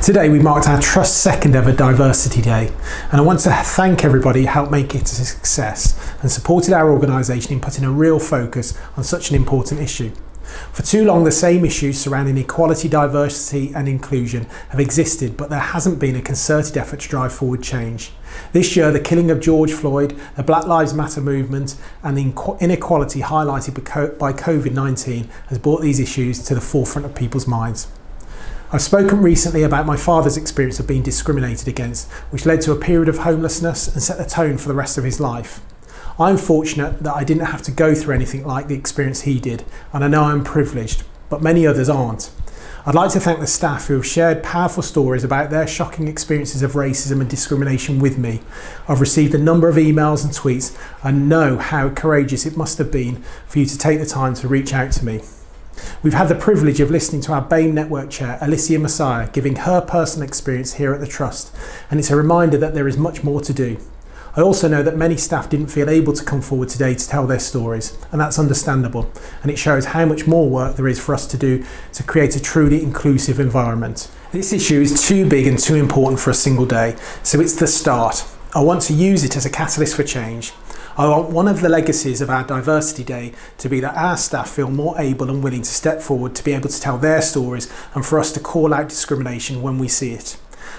Today we marked our Trust's second ever Diversity Day, and I want to thank everybody who helped make it a success and supported our organisation in putting a real focus on such an important issue. For too long, the same issues surrounding equality, diversity and inclusion have existed, but there hasn't been a concerted effort to drive forward change. This year, the killing of George Floyd, the Black Lives Matter movement and the inequality highlighted by COVID-19 has brought these issues to the forefront of people's minds. I've spoken recently about my father's experience of being discriminated against, which led to a period of homelessness and set the tone for the rest of his life. I'm fortunate that I didn't have to go through anything like the experience he did, and I know I'm privileged, but many others aren't. I'd like to thank the staff who have shared powerful stories about their shocking experiences of racism and discrimination with me. I've received a number of emails and tweets and know how courageous it must have been for you to take the time to reach out to me. We've had the privilege of listening to our BAME Network Chair, Alicia Messiah, giving her personal experience here at the Trust, and it's a reminder that there is much more to do. I also know that many staff didn't feel able to come forward today to tell their stories, and that's understandable, and it shows how much more work there is for us to do to create a truly inclusive environment. This issue is too big and too important for a single day, so it's the start. I want to use it as a catalyst for change. I want one of the legacies of our Diversity Day to be that our staff feel more able and willing to step forward to be able to tell their stories and for us to call out discrimination when we see it.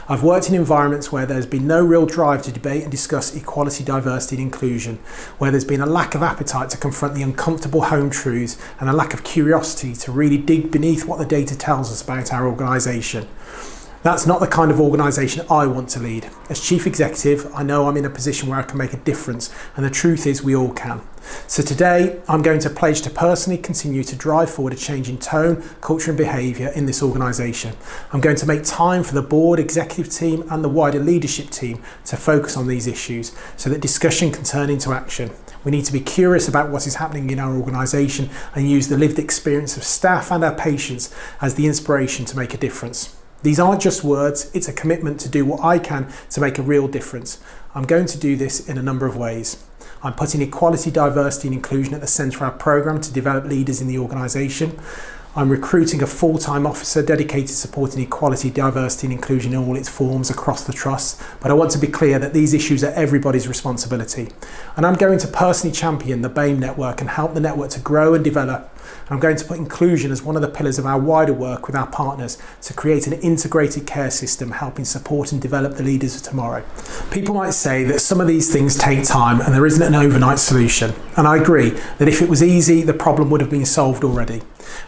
I've worked in environments where there's been no real drive to debate and discuss equality, diversity and inclusion, where there's been a lack of appetite to confront the uncomfortable home truths and a lack of curiosity to really dig beneath what the data tells us about our organisation. That's not the kind of organisation I want to lead. As Chief Executive, I know I'm in a position where I can make a difference, and the truth is we all can. So today, I'm going to pledge to personally continue to drive forward a change in tone, culture and behaviour in this organisation. I'm going to make time for the board, executive team and the wider leadership team to focus on these issues so that discussion can turn into action. We need to be curious about what is happening in our organisation and use the lived experience of staff and our patients as the inspiration to make a difference. These aren't just words, it's a commitment to do what I can to make a real difference. I'm going to do this in a number of ways. I'm putting equality, diversity and inclusion at the centre of our programme to develop leaders in the organisation. I'm recruiting a full-time officer dedicated to supporting equality, diversity and inclusion in all its forms across the Trust, but I want to be clear that these issues are everybody's responsibility. And I'm going to personally champion the BAME network and help the network to grow and develop. I'm going to put inclusion as one of the pillars of our wider work with our partners to create an integrated care system helping support and develop the leaders of tomorrow. People might say that some of these things take time and there isn't an overnight solution. And I agree that if it was easy, the problem would have been solved already.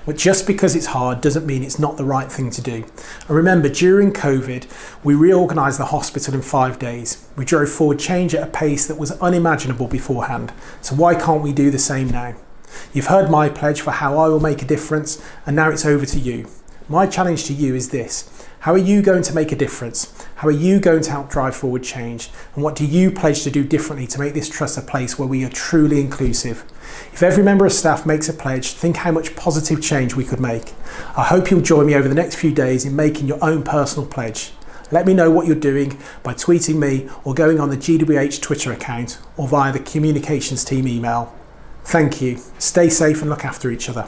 But just because it's hard doesn't mean it's not the right thing to do. And remember, during COVID, we reorganised the hospital in 5 days. We drove forward change at a pace that was unimaginable beforehand. So why can't we do the same now? You've heard my pledge for how I will make a difference, and now it's over to you. My challenge to you is this. How are you going to make a difference? How are you going to help drive forward change? And what do you pledge to do differently to make this Trust a place where we are truly inclusive? If every member of staff makes a pledge, think how much positive change we could make. I hope you'll join me over the next few days in making your own personal pledge. Let me know what you're doing by tweeting me or going on the GWH Twitter account or via the communications team email. Thank you. Stay safe and look after each other.